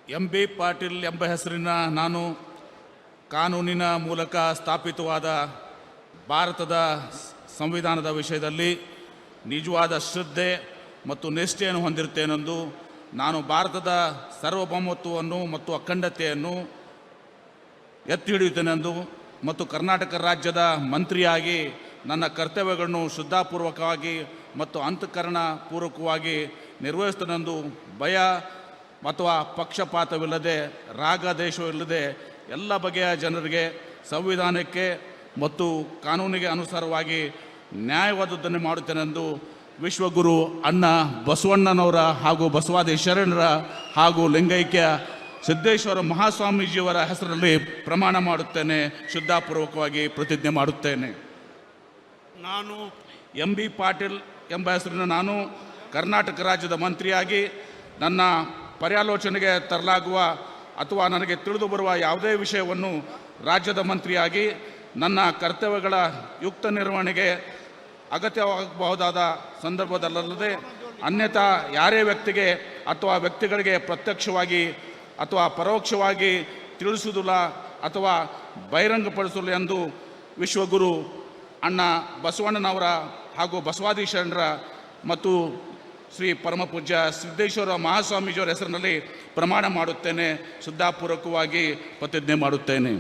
MB. Patil ಎಂಬ ಹೆಸರಿನ ನಾನು ಕಾನೂನಿನ ಮೂಲಕ ಸ್ಥಾಪಿತವಾದ ಭಾರತದ ಸಂವಿಧಾನದ ವಿಷಯದಲ್ಲಿ ನಿಜವಾದ ಶ್ರದ್ಧೆ ಮತ್ತು ನಿಷ್ಠೆಯನ್ನು ಹೊಂದಿರುತ್ತೇನೆಂದು ನಾನು ಭಾರತದ ಸಾರ್ವಭೌಮತ್ವವನ್ನು ಮತ್ತು ಅಖಂಡತೆಯನ್ನು ಎತ್ತಿ ಹಿಡಿಯುತ್ತೇನೆಂದು ಮತ್ತು ಕರ್ನಾಟಕ ರಾಜ್ಯದ ಮಂತ್ರಿಯಾಗಿ ನನ್ನ ಕರ್ತವ್ಯಗಳನ್ನು ಶ್ರದ್ಧಾಪೂರ್ವಕವಾಗಿ ಮತ್ತು ಅಂತಃಕರಣಪೂರ್ವಕವಾಗಿ ನಿರ್ವಹಿಸುತ್ತೇನೆಂದು ಭಯ ಅಥವಾ ಪಕ್ಷಪಾತವಿಲ್ಲದೆ ರಾಗದೇಶವಿಲ್ಲದೆ ಎಲ್ಲ ಬಗೆಯ ಜನರಿಗೆ ಸಂವಿಧಾನಕ್ಕೆ ಮತ್ತು ಕಾನೂನಿಗೆ ಅನುಸಾರವಾಗಿ ನ್ಯಾಯವಾದದ್ದನ್ನು ಮಾಡುತ್ತೇನೆಂದು ವಿಶ್ವಗುರು ಅಣ್ಣ ಬಸವಣ್ಣನವರ ಹಾಗೂ ಬಸವಾದಿ ಶರಣರ ಹಾಗೂ ಲಿಂಗೈಕ್ಯ ಸಿದ್ದೇಶ್ವರ ಮಹಾಸ್ವಾಮೀಜಿಯವರ ಹೆಸರಲ್ಲಿ ಪ್ರಮಾಣ ಮಾಡುತ್ತೇನೆ, ಶ್ರದ್ಧಾಪೂರ್ವಕವಾಗಿ ಪ್ರತಿಜ್ಞೆ ಮಾಡುತ್ತೇನೆ. ನಾನು ಎಂ.ಬಿ. ಪಾಟೀಲ್ ಎಂಬ ಹೆಸರಿನ ನಾನು ಕರ್ನಾಟಕ ರಾಜ್ಯದ ಮಂತ್ರಿಯಾಗಿ ನನ್ನ ಪರ್ಯಾಲೋಚನೆಗೆ ತರಲಾಗುವ ಅಥವಾ ನನಗೆ ತಿಳಿದು ಬರುವ ಯಾವುದೇ ವಿಷಯವನ್ನು ರಾಜ್ಯದ ಮಂತ್ರಿಯಾಗಿ ನನ್ನ ಕರ್ತವ್ಯಗಳ ಯುಕ್ತ ನಿರ್ವಹಣೆಗೆ ಅಗತ್ಯವಾಗಬಹುದಾದ ಸಂದರ್ಭದಲ್ಲದೆ ಅನ್ಯಥಾ ಯಾರೇ ವ್ಯಕ್ತಿಗೆ ಅಥವಾ ವ್ಯಕ್ತಿಗಳಿಗೆ ಪ್ರತ್ಯಕ್ಷವಾಗಿ ಅಥವಾ ಪರೋಕ್ಷವಾಗಿ ತಿಳಿಸುವುದಿಲ್ಲ ಅಥವಾ ಬಹಿರಂಗಪಡಿಸಲು ಎಂದು ವಿಶ್ವಗುರು ಅಣ್ಣ ಬಸವಣ್ಣನವರ ಹಾಗೂ ಬಸವಾದಿ ಶರಣರ ಮತ್ತು ಶ್ರೀ ಪರಮಪೂಜ್ಯ ಸಿದ್ದೇಶ್ವರ ಮಹಾಸ್ವಾಮೀಜಿಯವರ ಹೆಸರಿನಲ್ಲಿ ಪ್ರಮಾಣ ಮಾಡುತ್ತೇನೆ, ಶ್ರದ್ಧಾಪೂರ್ವಕವಾಗಿ ಪ್ರತಿಜ್ಞೆ ಮಾಡುತ್ತೇನೆ.